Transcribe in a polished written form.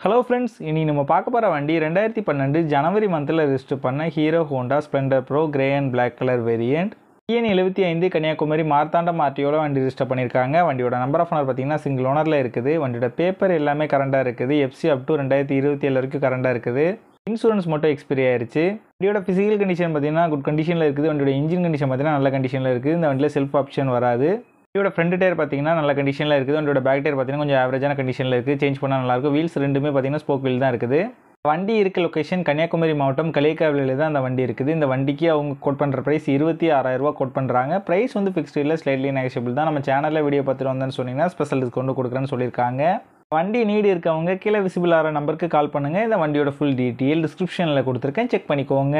Hello friends, இனி நம்ம பார்க்க போகிற வண்டி 2012 ஜனவரி மந்தில் ரெஜிஸ்டர் பண்ண Hero Honda Splendor Pro grey and black colour variant. TN 75 Kanniyakumari Marthandam ஆர்டிஓவில் வண்டி ரெஜிஸ்டர் பண்ணியிருக்காங்க. வண்டியோட நம்பர் ஆஃப் ஓனர் பார்த்தீங்கன்னா சிங்கிள் ஓனரில் இருக்குது. வண்டியோட பேப்பர் எல்லாமே கரண்டாக இருக்குது. எஃப்சி அப் டு 2027 வரைக்கும் கரண்டாக இருக்குது. இன்சூரன்ஸ் மட்டும் எக்ஸ்பைரி ஆயிடுச்சு. வண்டியோட ஃபிசிக்கல் கண்டிஷன் பார்த்தீங்கன்னா குட் கண்டிஷனில் இருக்குது. வண்டியோட இன்ஜின் கண்டிஷன் பார்த்தீங்கன்னா நல்ல கண்டிஷனில் இருக்குது. இந்த வண்டியில் செல்ஃப் ஆப்ஷன் வராது. வண்டியோட ஃப்ரண்ட் டயர் பார்த்தீங்கன்னா நல்ல கண்டிஷனில் இருக்குது. வண்டியோட பேக் டயர் பார்த்தீங்கன்னா கொஞ்சம் ஆவரேஜான கண்டிஷனில் இருக்குது. சேஞ்ச் பண்ணால் நல்லாயிருக்கும். வீல்ஸ் ரெண்டுமே பார்த்தீங்கன்னா ஸ்போக் வீல் தான் இருக்குது. வண்டி இருக்க லொக்கேஷன் கன்னியாகுமரி மாவட்டம் களியக்காவிலில் தான் அந்த வண்டி இருக்குது. இந்த வண்டிக்கு அவங்க கோட் பண்ணுற ப்ரைஸ் 26,000 கோட் பண்ணுறாங்க. ப்ரைஸ் வந்து ஃபிக்ஸ்டு இல்லை, ஸ்லைட்லி நெகோஷியபிள் தான். நம்ம சேனலில் வீடியோ பார்த்துட்டு வந்தேன்னு சொன்னீங்கன்னா ஸ்பெஷல் டிஸ்கவுண்ட் கொடுக்குறேன்னு சொல்லியிருக்காங்க. வண்டி நீடு இருக்கவங்க கீழே விசிபிள் ஆகிற நம்பருக்கு கால் பண்ணுங்கள். இந்த வண்டியோட ஃபுல் டீட்டெயில் டிஸ்கிரிப்ஷனில் கொடுத்துருக்கேன், செக் பண்ணிக்கோங்க.